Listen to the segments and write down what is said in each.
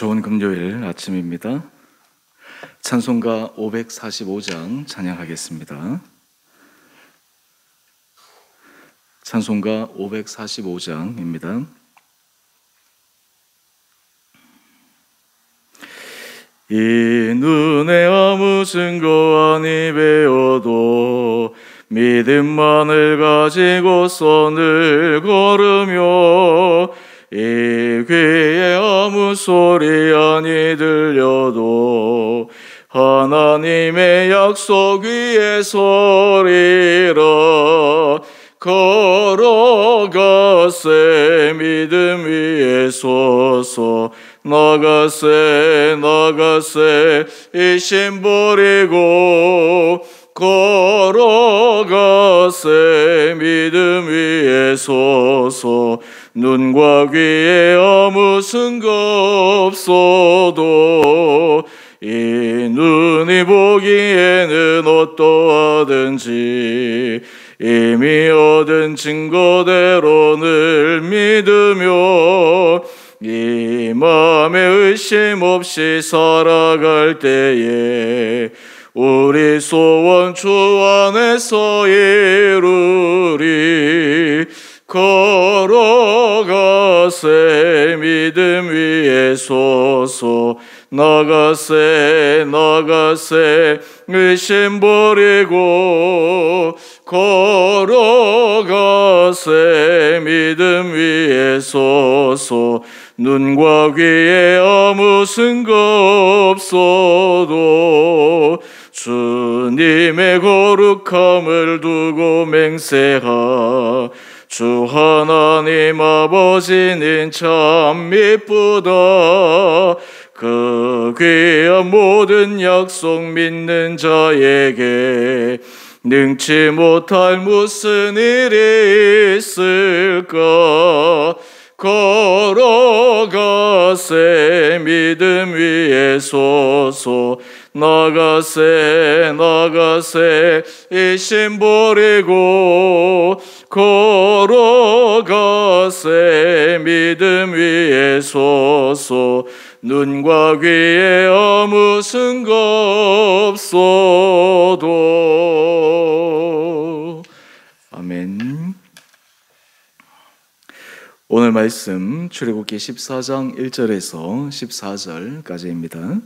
좋은 금요일 아침입니다. 찬송가 545장 찬양하겠습니다. 찬송가 545장입니다. 이 눈에 아무 증거 아니 배워도 믿음만을 가지고 손을 걸으며 이 귀에 아무 소리 아니 들려도 하나님의 약속 위에 서리라. 걸어가세 믿음 위에 서서 나가세 이 심 버리고 걸어가세 믿음 위에 서서 눈과 귀에 아무 증거 없어도 이 눈이 보기에는 어떠하든지 이미 얻은 증거대로 늘 믿으며 이 마음에 의심 없이 살아갈 때에 우리 소원 주 안에서 이루리. 걸어가세 믿음 위에 서서 나가세 의심 버리고 걸어가세 믿음 위에 서서 눈과 귀에 아무 증거 없어도 주님의 거룩함을 두고 맹세하. 주 하나님 아버지는 참 미쁘다. 그 귀한 모든 약속 믿는 자에게 능치 못할 무슨 일이 있을까. 걸어가세 믿음 위에 서서 나가세 이 심 버리고 걸어가세 믿음 위에 서서 눈과 귀에 아무 증거 없어도. 아멘. 오늘 말씀 출애굽기 14장 1절에서 14절까지입니다.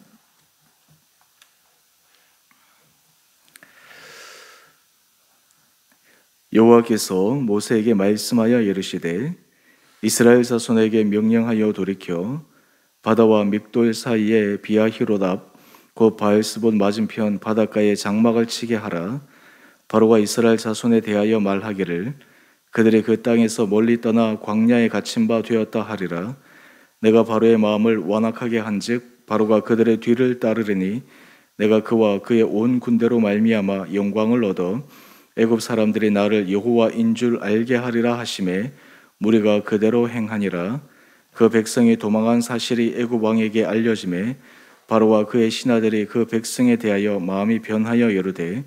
여호와께서 모세에게 말씀하여 이르시되 이스라엘 자손에게 명령하여 돌이켜 바다와 믹돌 사이에 비아히로답 곧 바알스본 맞은편 바닷가에 장막을 치게 하라. 바로가 이스라엘 자손에 대하여 말하기를 그들이 그 땅에서 멀리 떠나 광야에 갇힌 바 되었다 하리라. 내가 바로의 마음을 완악하게 한즉 바로가 그들의 뒤를 따르리니 내가 그와 그의 온 군대로 말미암아 영광을 얻어 애굽 사람들이 나를 여호와인 줄 알게 하리라 하시매 무리가 그대로 행하니라. 그 백성이 도망한 사실이 애굽 왕에게 알려지매 바로와 그의 신하들이 그 백성에 대하여 마음이 변하여 이르되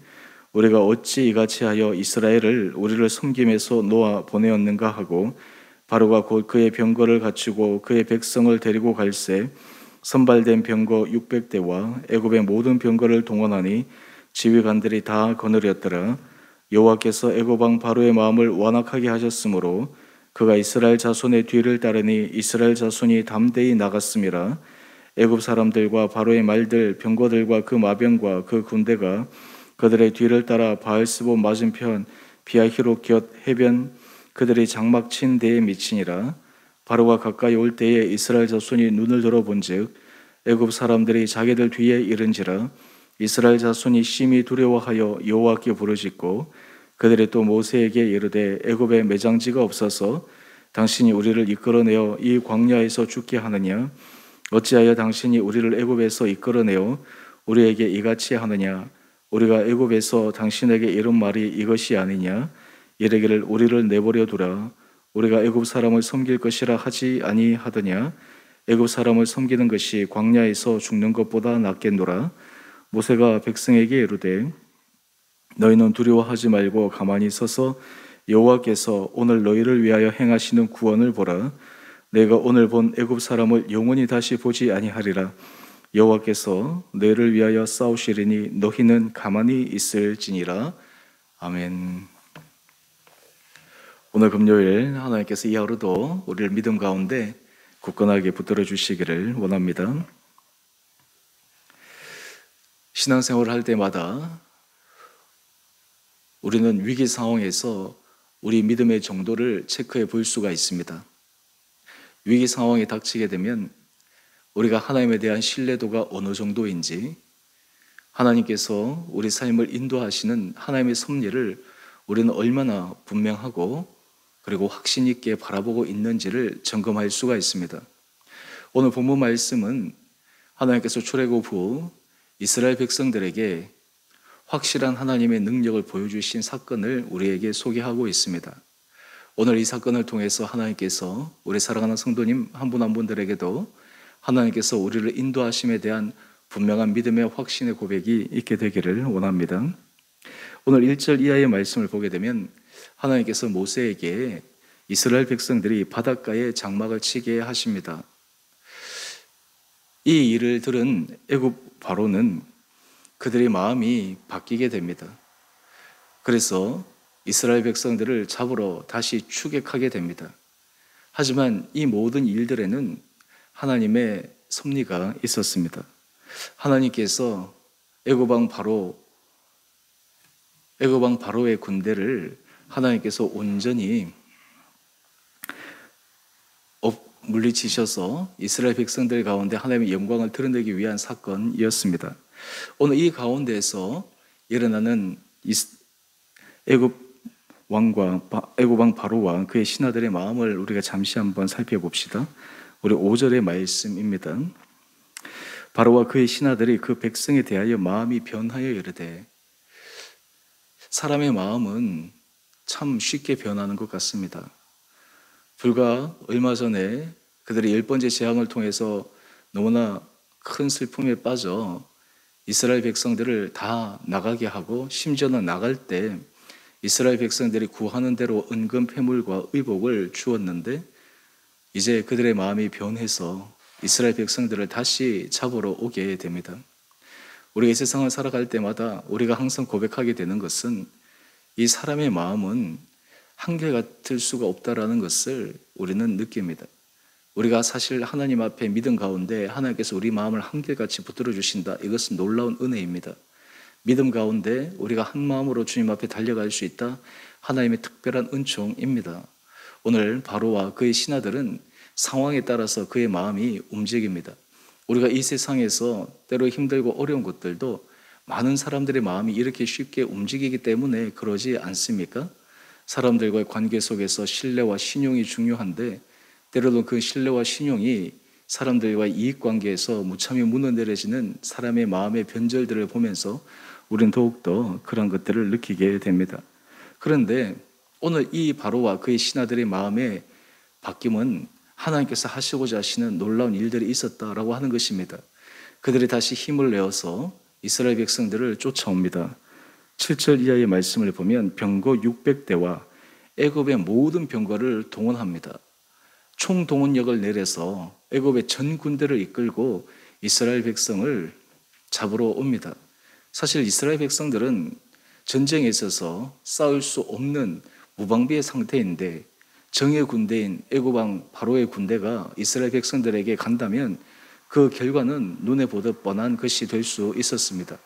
우리가 어찌 이같이 하여 이스라엘을 우리를 섬김에서 놓아 보내었는가 하고 바로가 곧 그의 병거를 갖추고 그의 백성을 데리고 갈새 선발된 병거 600대와 애굽의 모든 병거를 동원하니 지휘관들이 다 거느렸더라. 여호와께서 애굽 왕 바로의 마음을 완악하게 하셨으므로 그가 이스라엘 자손의 뒤를 따르니 이스라엘 자손이 담대히 나갔음이라. 애굽 사람들과 바로의 말들 병거들과 그 마병과 그 군대가 그들의 뒤를 따라 바알스본 맞은편 비아히롯 곁 해변 그들이 장막 친 데에 미치니라. 바로가 가까이 올 때에 이스라엘 자손이 눈을 들어본즉 애굽 사람들이 자기들 뒤에 이른지라. 이스라엘 자손이 심히 두려워하여 여호와께 부르짖고 그들이 또 모세에게 이르되 애굽에 매장지가 없어서 당신이 우리를 이끌어내어 이 광야에서 죽게 하느냐. 어찌하여 당신이 우리를 애굽에서 이끌어내어 우리에게 이같이 하느냐. 우리가 애굽에서 당신에게 이른 말이 이것이 아니냐. 이르기를 우리를 내버려 두라. 우리가 애굽 사람을 섬길 것이라 하지 아니하더냐. 애굽 사람을 섬기는 것이 광야에서 죽는 것보다 낫겠노라. 모세가 백성에게 이르되 너희는 두려워하지 말고 가만히 서서 여호와께서 오늘 너희를 위하여 행하시는 구원을 보라. 내가 오늘 본 애굽 사람을 영원히 다시 보지 아니하리라. 여호와께서 너희를 위하여 싸우시리니 너희는 가만히 있을지니라. 아멘. 오늘 금요일 하나님께서 이 하루도 우리를 믿음 가운데 굳건하게 붙들어 주시기를 원합니다. 신앙생활을 할 때마다 우리는 위기 상황에서 우리 믿음의 정도를 체크해 볼 수가 있습니다. 위기 상황이 닥치게 되면 우리가 하나님에 대한 신뢰도가 어느 정도인지, 하나님께서 우리 삶을 인도하시는 하나님의 섭리를 우리는 얼마나 분명하고 그리고 확신 있게 바라보고 있는지를 점검할 수가 있습니다. 오늘 본문 말씀은 하나님께서 출애굽 후 이스라엘 백성들에게 확실한 하나님의 능력을 보여주신 사건을 우리에게 소개하고 있습니다. 오늘 이 사건을 통해서 하나님께서 우리 사랑하는 성도님 한 분 한 분들에게도 하나님께서 우리를 인도하심에 대한 분명한 믿음의 확신의 고백이 있게 되기를 원합니다. 오늘 1절 이하의 말씀을 보게 되면 하나님께서 모세에게 이스라엘 백성들이 바닷가에 장막을 치게 하십니다. 이 일을 들은 애굽 바로는 그들의 마음이 바뀌게 됩니다. 그래서 이스라엘 백성들을 잡으러 다시 추격하게 됩니다. 하지만 이 모든 일들에는 하나님의 섭리가 있었습니다. 하나님께서 애굽 왕 바로의 군대를 하나님께서 온전히 물리치셔서 이스라엘 백성들 가운데 하나님의 영광을 드러내기 위한 사건이었습니다. 오늘 이 가운데에서 일어나는 애굽 왕 바로와 그의 신하들의 마음을 우리가 잠시 한번 살펴봅시다. 우리 5절의 말씀입니다. 바로와 그의 신하들이 그 백성에 대하여 마음이 변하여 이르되, 사람의 마음은 참 쉽게 변하는 것 같습니다. 불과 얼마 전에 그들의 10번째 재앙을 통해서 너무나 큰 슬픔에 빠져 이스라엘 백성들을 다 나가게 하고, 심지어는 나갈 때 이스라엘 백성들이 구하는 대로 은금 패물과 의복을 주었는데, 이제 그들의 마음이 변해서 이스라엘 백성들을 다시 잡으러 오게 됩니다. 우리가 이 세상을 살아갈 때마다 우리가 항상 고백하게 되는 것은, 이 사람의 마음은 한결같을 수가 없다라는 것을 우리는 느낍니다. 우리가 사실 하나님 앞에 믿음 가운데 하나님께서 우리 마음을 한결같이 붙들어 주신다. 이것은 놀라운 은혜입니다. 믿음 가운데 우리가 한 마음으로 주님 앞에 달려갈 수 있다. 하나님의 특별한 은총입니다. 오늘 바로와 그의 신하들은 상황에 따라서 그의 마음이 움직입니다. 우리가 이 세상에서 때로 힘들고 어려운 것들도 많은 사람들의 마음이 이렇게 쉽게 움직이기 때문에 그러지 않습니까? 사람들과의 관계 속에서 신뢰와 신용이 중요한데, 때로는 그 신뢰와 신용이 사람들과의 이익관계에서 무참히 무너내려지는 사람의 마음의 변절들을 보면서 우리는 더욱더 그런 것들을 느끼게 됩니다. 그런데 오늘 이 바로와 그의 신하들의 마음의 바뀜은 하나님께서 하시고자 하시는 놀라운 일들이 있었다라고 하는 것입니다. 그들이 다시 힘을 내어서 이스라엘 백성들을 쫓아옵니다. 7절 이하의 말씀을 보면 병거 600대와 애굽의 모든 병거를 동원합니다. 총동원력을 내려서 애굽의 전 군대를 이끌고 이스라엘 백성을 잡으러 옵니다. 사실 이스라엘 백성들은 전쟁에 있어서 싸울 수 없는 무방비의 상태인데, 정의 군대인 애굽 왕 바로의 군대가 이스라엘 백성들에게 간다면 그 결과는 눈에 보듯 뻔한 것이 될 수 있었습니다.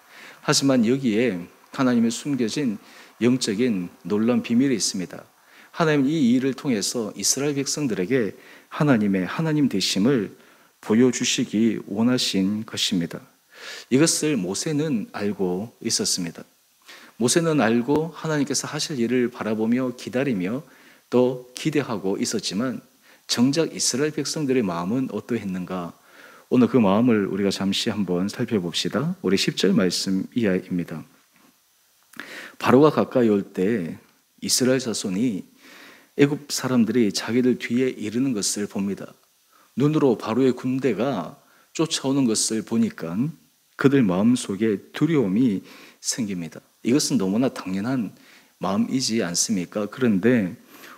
하지만 여기에 하나님의 숨겨진 영적인 놀라운 비밀이 있습니다. 하나님은 이 일을 통해서 이스라엘 백성들에게 하나님의 하나님 되심을 보여주시기 원하신 것입니다. 이것을 모세는 알고 있었습니다. 모세는 알고 하나님께서 하실 일을 바라보며 기다리며 또 기대하고 있었지만, 정작 이스라엘 백성들의 마음은 어떠했는가? 오늘 그 마음을 우리가 잠시 한번 살펴봅시다. 우리 10절 말씀 이하입니다. 바로가 가까이 올 때 이스라엘 자손이 애굽 사람들이 자기들 뒤에 이르는 것을 봅니다. 눈으로 바로의 군대가 쫓아오는 것을 보니까 그들 마음속에 두려움이 생깁니다. 이것은 너무나 당연한 마음이지 않습니까? 그런데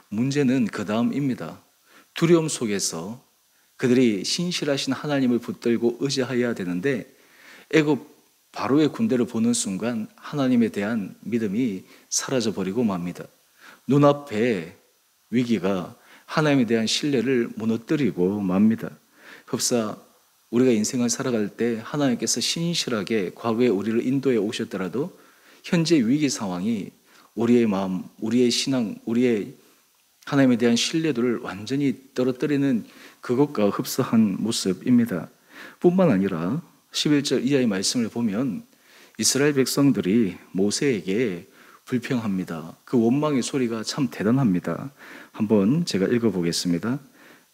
문제는 그 다음입니다. 두려움 속에서 그들이 신실하신 하나님을 붙들고 의지해야 되는데 애굽 바로의 군대를 보는 순간 하나님에 대한 믿음이 사라져버리고 맙니다. 눈앞에 위기가 하나님에 대한 신뢰를 무너뜨리고 맙니다. 흡사 우리가 인생을 살아갈 때 하나님께서 신실하게 과거에 우리를 인도해 오셨더라도 현재 위기 상황이 우리의 마음, 우리의 신앙, 우리의 하나님에 대한 신뢰도를 완전히 떨어뜨리는 그것과 흡사한 모습입니다. 뿐만 아니라 11절 이하의 말씀을 보면 이스라엘 백성들이 모세에게 불평합니다. 그 원망의 소리가 참 대단합니다. 한번 제가 읽어보겠습니다.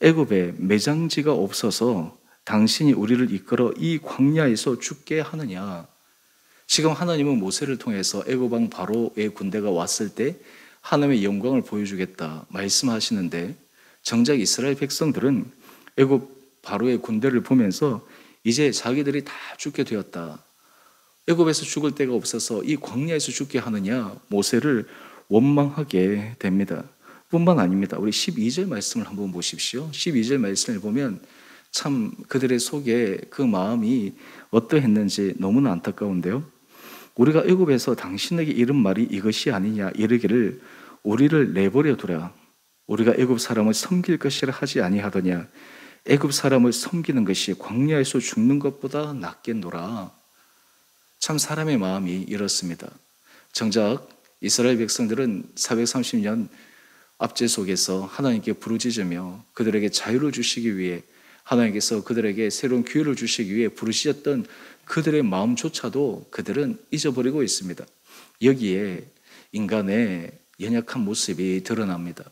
애굽에 매장지가 없어서 당신이 우리를 이끌어 이 광야에서 죽게 하느냐. 지금 하나님은 모세를 통해서 애굽 왕 바로의 군대가 왔을 때 하나님의 영광을 보여주겠다 말씀하시는데 정작 이스라엘 백성들은 애굽 바로의 군대를 보면서 이제 자기들이 다 죽게 되었다. 애굽에서 죽을 데가 없어서 이 광야에서 죽게 하느냐 모세를 원망하게 됩니다. 뿐만 아닙니다. 우리 12절 말씀을 한번 보십시오. 12절 말씀을 보면 참 그들의 속에 그 마음이 어떠했는지 너무나 안타까운데요. 우리가 애굽에서 당신에게 이른 말이 이것이 아니냐 이르기를 우리를 내버려 두라. 우리가 애굽 사람을 섬길 것이라 하지 아니하더냐. 애굽 사람을 섬기는 것이 광야에서 죽는 것보다 낫겠노라. 참 사람의 마음이 이렇습니다. 정작 이스라엘 백성들은 430년 압제 속에서 하나님께 부르짖으며 그들에게 자유를 주시기 위해 하나님께서 그들에게 새로운 기회를 주시기 위해 부르짖었던 그들의 마음조차도 그들은 잊어버리고 있습니다. 여기에 인간의 연약한 모습이 드러납니다.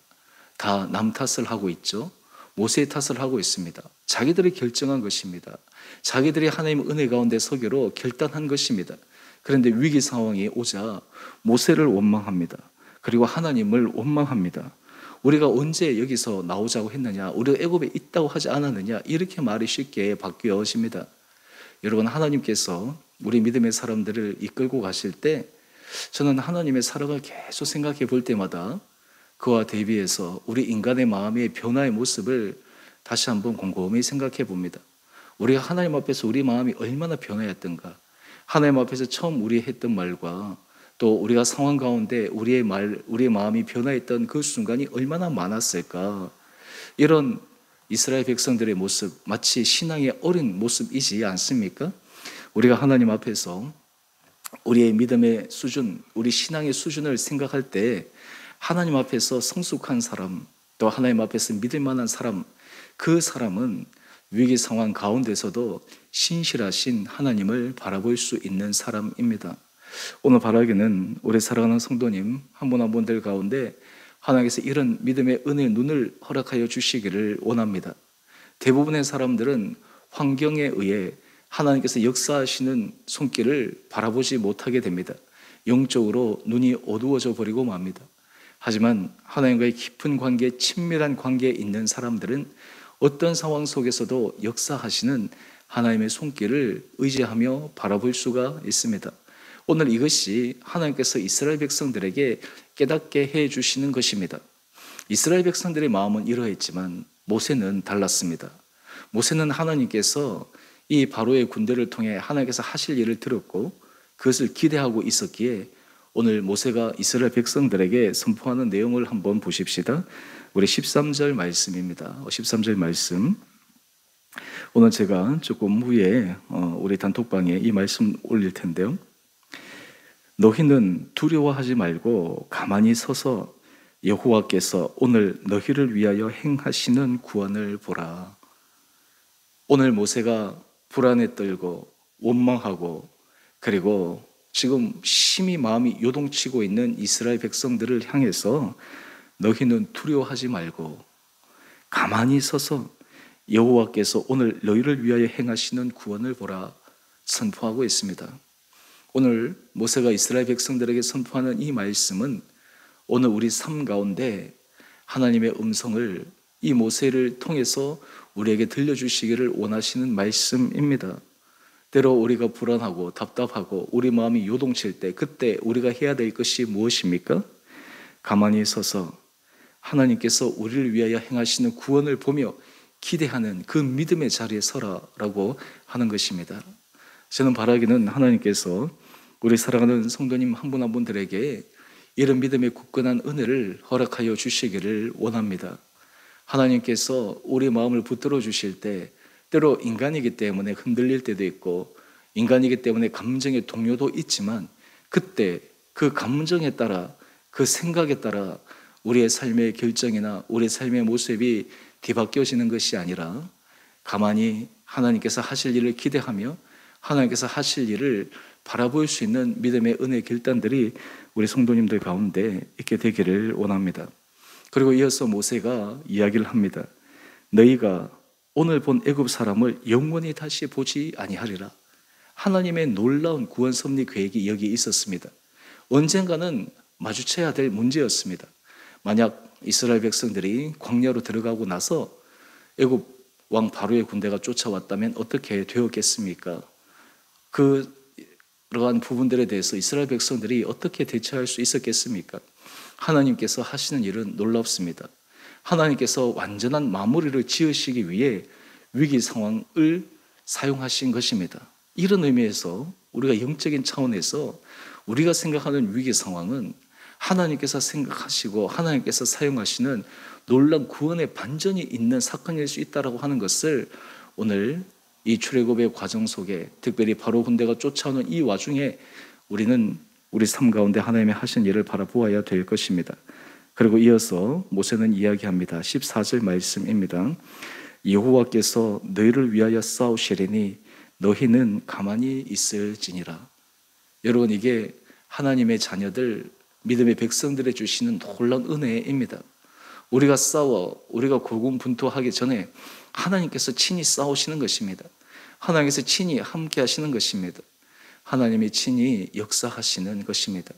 다 남 탓을 하고 있죠. 모세의 탓을 하고 있습니다. 자기들이 결정한 것입니다. 자기들이 하나님의 은혜 가운데 서기로 결단한 것입니다. 그런데 위기 상황이 오자 모세를 원망합니다. 그리고 하나님을 원망합니다. 우리가 언제 여기서 나오자고 했느냐, 우리가 애굽에 있다고 하지 않았느냐, 이렇게 말이 쉽게 바뀌어집니다. 여러분, 하나님께서 우리 믿음의 사람들을 이끌고 가실 때 저는 하나님의 사랑을 계속 생각해 볼 때마다 그와 대비해서 우리 인간의 마음의 변화의 모습을 다시 한번 곰곰이 생각해 봅니다. 우리가 하나님 앞에서 우리 마음이 얼마나 변화했던가, 하나님 앞에서 처음 우리 했던 말과 또 우리가 상황 가운데 우리의 마음이 변화했던 그 순간이 얼마나 많았을까. 이런 이스라엘 백성들의 모습, 마치 신앙의 어린 모습이지 않습니까? 우리가 하나님 앞에서 우리의 믿음의 수준, 우리 신앙의 수준을 생각할 때 하나님 앞에서 성숙한 사람, 또 하나님 앞에서 믿을 만한 사람, 그 사람은 위기 상황 가운데서도 신실하신 하나님을 바라볼 수 있는 사람입니다. 오늘 바라기는 우리 사랑하는 성도님 한 분 한 분들 가운데 하나님께서 이런 믿음의 은혜의 눈을 허락하여 주시기를 원합니다. 대부분의 사람들은 환경에 의해 하나님께서 역사하시는 손길을 바라보지 못하게 됩니다. 영적으로 눈이 어두워져 버리고 맙니다. 하지만 하나님과의 깊은 관계, 친밀한 관계에 있는 사람들은 어떤 상황 속에서도 역사하시는 하나님의 손길을 의지하며 바라볼 수가 있습니다. 오늘 이것이 하나님께서 이스라엘 백성들에게 깨닫게 해 주시는 것입니다. 이스라엘 백성들의 마음은 이러했지만 모세는 달랐습니다. 모세는 하나님께서 이 바로의 군대를 통해 하나님께서 하실 일을 들었고 그것을 기대하고 있었기에 오늘 모세가 이스라엘 백성들에게 선포하는 내용을 한번 보십시다. 우리 13절 말씀입니다. 13절 말씀. 오늘 제가 조금 후에 우리 단톡방에 이 말씀 올릴 텐데요. 너희는 두려워하지 말고 가만히 서서 여호와께서 오늘 너희를 위하여 행하시는 구원을 보라. 오늘 모세가 불안에 떨고 원망하고 그리고 지금 심히 마음이 요동치고 있는 이스라엘 백성들을 향해서 너희는 두려워하지 말고 가만히 서서 여호와께서 오늘 너희를 위하여 행하시는 구원을 보라 선포하고 있습니다. 오늘 모세가 이스라엘 백성들에게 선포하는 이 말씀은 오늘 우리 삶 가운데 하나님의 음성을 이 모세를 통해서 우리에게 들려주시기를 원하시는 말씀입니다. 때로 우리가 불안하고 답답하고 우리 마음이 요동칠 때 그때 우리가 해야 될 것이 무엇입니까? 가만히 서서 하나님께서 우리를 위하여 행하시는 구원을 보며 기대하는 그 믿음의 자리에 서라라고 하는 것입니다. 저는 바라기는 하나님께서 우리 사랑하는 성도님 한 분 한 분들에게 이런 믿음의 굳건한 은혜를 허락하여 주시기를 원합니다. 하나님께서 우리 마음을 붙들어 주실 때 때로 인간이기 때문에 흔들릴 때도 있고 인간이기 때문에 감정의 동요도 있지만 그때 그 감정에 따라 그 생각에 따라 우리의 삶의 결정이나 우리의 삶의 모습이 뒤바뀌어지는 것이 아니라 가만히 하나님께서 하실 일을 기대하며 하나님께서 하실 일을 바라볼 수 있는 믿음의 은혜 결단들이 우리 성도님들 가운데 있게 되기를 원합니다. 그리고 이어서 모세가 이야기를 합니다. 너희가 오늘 본 애굽 사람을 영원히 다시 보지 아니하리라. 하나님의 놀라운 구원 섭리 계획이 여기 있었습니다. 언젠가는 마주쳐야 될 문제였습니다. 만약 이스라엘 백성들이 광야로 들어가고 나서 애굽 왕 바로의 군대가 쫓아왔다면 어떻게 되었겠습니까? 그러한 부분들에 대해서 이스라엘 백성들이 어떻게 대처할 수 있었겠습니까? 하나님께서 하시는 일은 놀랍습니다. 하나님께서 완전한 마무리를 지으시기 위해 위기 상황을 사용하신 것입니다. 이런 의미에서 우리가 영적인 차원에서 우리가 생각하는 위기 상황은 하나님께서 생각하시고 하나님께서 사용하시는 놀라운 구원의 반전이 있는 사건일 수 있다고 하는 것을 오늘 이 출애굽의 과정 속에 특별히 바로 군대가 쫓아오는 이 와중에 우리는 우리 삶 가운데 하나님의 하신 일을 바라보아야 될 것입니다. 그리고 이어서 모세는 이야기합니다. 14절 말씀입니다. 여호와께서 너희를 위하여 싸우시리니 너희는 가만히 있을지니라. 여러분, 이게 하나님의 자녀들 믿음의 백성들에 주시는 놀라운 은혜입니다. 우리가 싸워 우리가 고군분투하기 전에 하나님께서 친히 싸우시는 것입니다. 하나님께서 친히 함께 하시는 것입니다. 하나님이 친히 역사하시는 것입니다.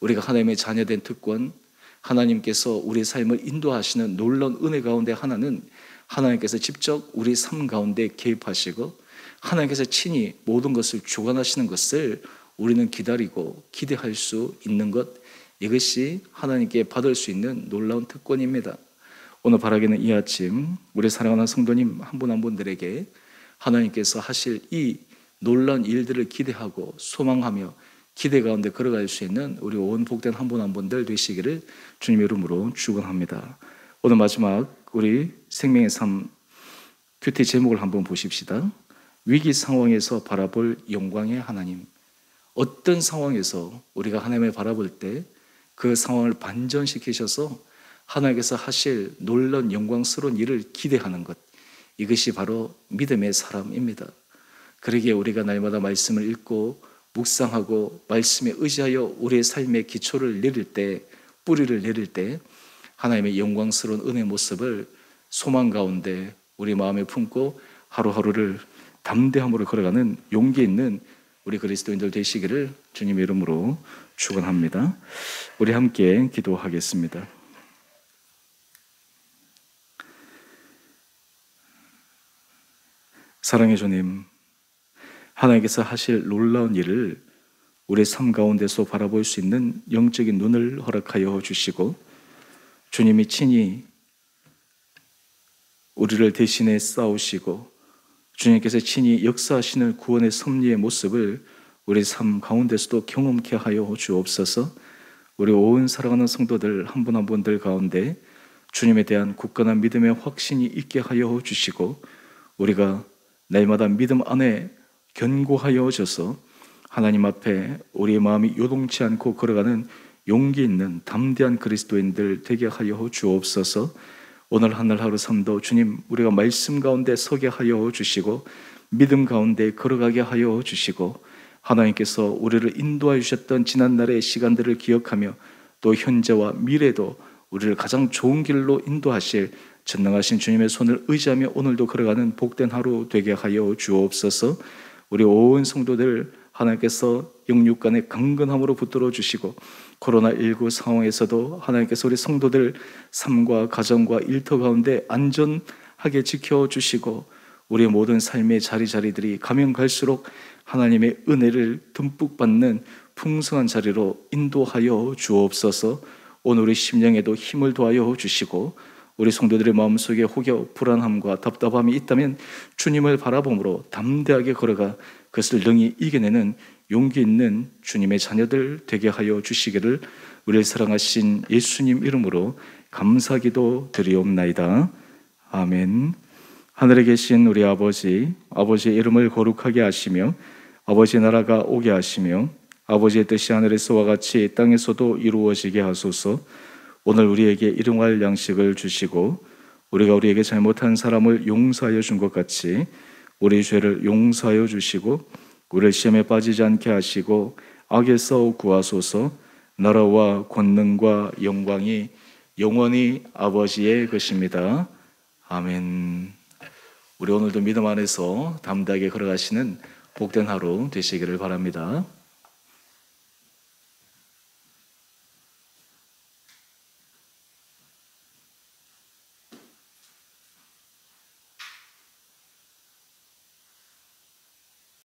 우리가 하나님의 자녀된 특권, 하나님께서 우리 삶을 인도하시는 놀라운 은혜 가운데 하나는 하나님께서 직접 우리 삶 가운데 개입하시고 하나님께서 친히 모든 것을 주관하시는 것을 우리는 기다리고 기대할 수 있는 것, 이것이 하나님께 받을 수 있는 놀라운 특권입니다. 오늘 바라기는 이 아침 우리 사랑하는 성도님 한 분 한 분들에게 하나님께서 하실 이 놀라운 일들을 기대하고 소망하며 기대 가운데 걸어갈 수 있는 우리 온 복된 한 분 한 분들 되시기를 주님의 이름으로 축원합니다. 오늘 마지막 우리 생명의 삶 큐티 제목을 한번 보십시다. 위기 상황에서 바라볼 영광의 하나님. 어떤 상황에서 우리가 하나님을 바라볼 때 그 상황을 반전시키셔서 하나님께서 하실 놀라운 영광스러운 일을 기대하는 것, 이것이 바로 믿음의 사람입니다. 그러기에 우리가 날마다 말씀을 읽고 묵상하고 말씀에 의지하여 우리의 삶의 기초를 내릴 때, 뿌리를 내릴 때 하나님의 영광스러운 은혜의 모습을 소망 가운데 우리 마음에 품고 하루하루를 담대함으로 걸어가는 용기 있는 우리 그리스도인들 되시기를 주님의 이름으로 축원합니다. 우리 함께 기도하겠습니다. 사랑의 주님, 하나님께서 하실 놀라운 일을 우리의 삶 가운데서 바라볼 수 있는 영적인 눈을 허락하여 주시고 주님이 친히 우리를 대신해 싸우시고 주님께서 친히 역사하시는 구원의 섭리의 모습을 우리 삶 가운데서도 경험케 하여 주옵소서. 우리 온 사랑하는 성도들 한 분 한 분들 가운데 주님에 대한 굳건한 믿음의 확신이 있게 하여 주시고 우리가 날마다 믿음 안에 견고하여져서 하나님 앞에 우리의 마음이 요동치 않고 걸어가는 용기 있는 담대한 그리스도인들 되게 하여 주옵소서. 오늘 하늘 하루 삶도 주님 우리가 말씀 가운데 서게 하여 주시고 믿음 가운데 걸어가게 하여 주시고 하나님께서 우리를 인도하여 주셨던 지난날의 시간들을 기억하며 또 현재와 미래도 우리를 가장 좋은 길로 인도하실 전능하신 주님의 손을 의지하며 오늘도 걸어가는 복된 하루 되게 하여 주옵소서. 우리 온 성도들 하나님께서 영육 간의 강건함으로 붙들어 주시고 코로나19 상황에서도 하나님께서 우리 성도들 삶과 가정과 일터 가운데 안전하게 지켜주시고 우리의 모든 삶의 자리자리들이 가면 갈수록 하나님의 은혜를 듬뿍 받는 풍성한 자리로 인도하여 주옵소서. 오늘 우리 심령에도 힘을 더하여 주시고 우리 성도들의 마음속에 혹여 불안함과 답답함이 있다면 주님을 바라봄으로 담대하게 걸어가 그것을 능히 이겨내는 용기 있는 주님의 자녀들 되게 하여 주시기를 우리를 사랑하신 예수님 이름으로 감사기도 드리옵나이다. 아멘. 하늘에 계신 우리 아버지, 아버지의 이름을 거룩하게 하시며 아버지의 나라가 오게 하시며 아버지의 뜻이 하늘에서와 같이 땅에서도 이루어지게 하소서. 오늘 우리에게 일용할 양식을 주시고 우리가 우리에게 잘못한 사람을 용서하여 준 것 같이 우리 죄를 용서하여 주시고 우리를 시험에 빠지지 않게 하시고 악에서 구하소서. 나라와 권능과 영광이 영원히 아버지의 것입니다. 아멘. 우리 오늘도 믿음 안에서 담대하게 걸어가시는 복된 하루 되시기를 바랍니다.